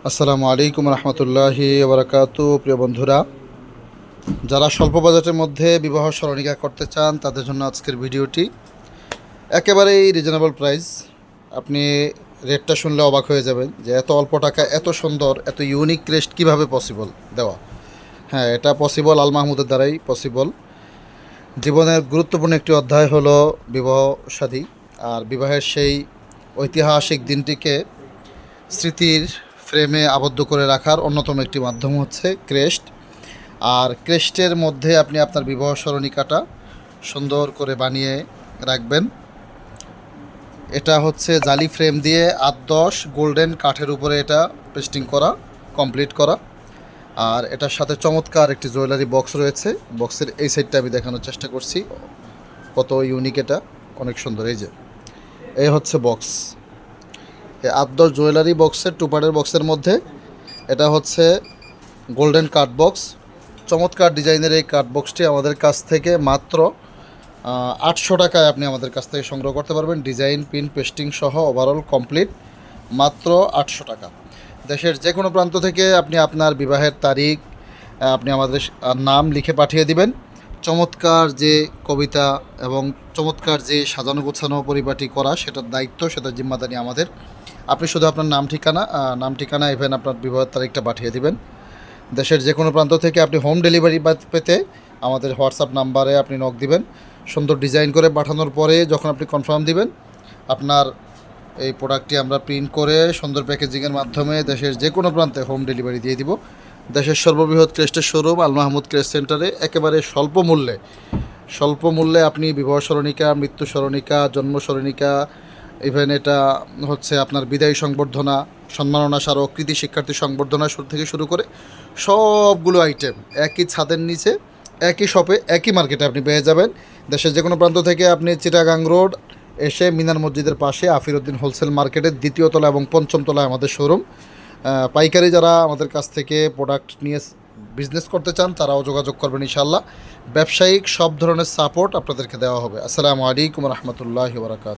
আসসালামু আলাইকুম রহমতুল্লাহি ওবরাকাতু। প্রিয় বন্ধুরা, যারা স্বল্প বাজেটের মধ্যে বিবাহ স্মরণিকা করতে চান তাদের জন্য আজকের ভিডিওটি একেবারেই রিজনেবল প্রাইস। আপনি রেটটা শুনলে অবাক হয়ে যাবেন যে এত অল্প টাকা এত সুন্দর এত ইউনিক ক্রেস্ট কীভাবে পসিবল দেওয়া। হ্যাঁ, এটা পসিবল, আল মাহমুদের দ্বারাই পসিবল। জীবনের গুরুত্বপূর্ণ একটি অধ্যায় হলো বিবাহ শাদী, আর বিবাহের সেই ঐতিহাসিক দিনটিকে স্মৃতির ফ্রেমে আবদ্ধ করে রাখার অন্যতম একটি মাধ্যম হচ্ছে ক্রেস্ট। আর ক্রেস্টের মধ্যে আপনি আপনার বিবাহ স্মরণিকাটা সুন্দর করে বানিয়ে রাখবেন। এটা হচ্ছে জালি ফ্রেম দিয়ে 8-10 গোল্ডেন কাঠের উপরে এটা পেস্টিং করা, কমপ্লিট করা। আর এটার সাথে চমৎকার একটি জুয়েলারি বক্স রয়েছে। বক্সের এই সাইডটা আমি দেখানোর চেষ্টা করছি, কত ইউনিক, এটা অনেক সুন্দর। এই হচ্ছে বক্স, এই 8-10 জুয়েলারি বক্সের টুপারের বক্সের মধ্যে এটা হচ্ছে গোল্ডেন কাট বক্স। চমৎকার ডিজাইনের এই কাট বক্সটি আমাদের কাছ থেকে মাত্র 800 টাকায় আপনি আমাদের কাছ থেকে সংগ্রহ করতে পারবেন। ডিজাইন, পিন, পেস্টিং সহ ওভারঅল কমপ্লিট, মাত্র 800 টাকা। দেশের যে কোনো প্রান্ত থেকে আপনি আপনার বিবাহের তারিখ আপনি আমাদের নাম লিখে পাঠিয়ে দিবেন। চমৎকার যে কবিতা এবং চমৎকার যে সাজানো গোছানো পরিপাটি করা, সেটার দায়িত্ব, সেটার জিম্মাদারি আমাদের। আপনি শুধু আপনার নাম ঠিকানা ইভেন আপনার বিবাহের তারিখটা পাঠিয়ে দিবেন। দেশের যে কোনো প্রান্ত থেকে আপনি হোম ডেলিভারি পেতে আমাদের হোয়াটসঅ্যাপ নাম্বারে আপনি নক দিবেন। সুন্দর ডিজাইন করে পাঠানোর পরে যখন আপনি কনফার্ম দিবেন, আপনার এই প্রোডাক্টটি আমরা প্রিন্ট করে সুন্দর প্যাকেজিংয়ের মাধ্যমে দেশের যে কোনো প্রান্তে হোম ডেলিভারি দিয়ে দিব। দেশের সর্ববৃহৎ ক্রেস্টের শোরুম আল মাহমুদ ক্রেস্ট সেন্টারে একেবারে স্বল্প মূল্যে আপনি বিবাহ স্মরণিকা, মৃত্যু স্মরণিকা, জন্ম স্মরণিকা, ইভেন এটা হচ্ছে আপনার বিদায়ী সংবর্ধনা, সম্মাননা স্মারক, কৃতি শিক্ষার্থী সংবর্ধনা থেকে শুরু করে সবগুলো আইটেম একই ছাদের নিচে, একই শপে, একই মার্কেটে আপনি পেয়ে যাবেন। দেশের যে কোনো প্রান্ত থেকে আপনি চিটাগাং রোড এসে মিনার মসজিদের পাশে আফিরউদ্দিন হোলসেল মার্কেটের 2য় তলা এবং 5ম তলায় আমাদের শোরুম। পাইকারি যারা আমাদের কাছ থেকে প্রোডাক্ট নিয়ে বিজনেস করতে চান তারাও যোগাযোগ করবেন ইনশাআল্লাহ। ব্যবসায়িক সব ধরনের সাপোর্ট আপনাদেরকে দেওয়া হবে। আসসালামু আলাইকুম রহমতুল্লাহি ওয়া বারাকাতুহু।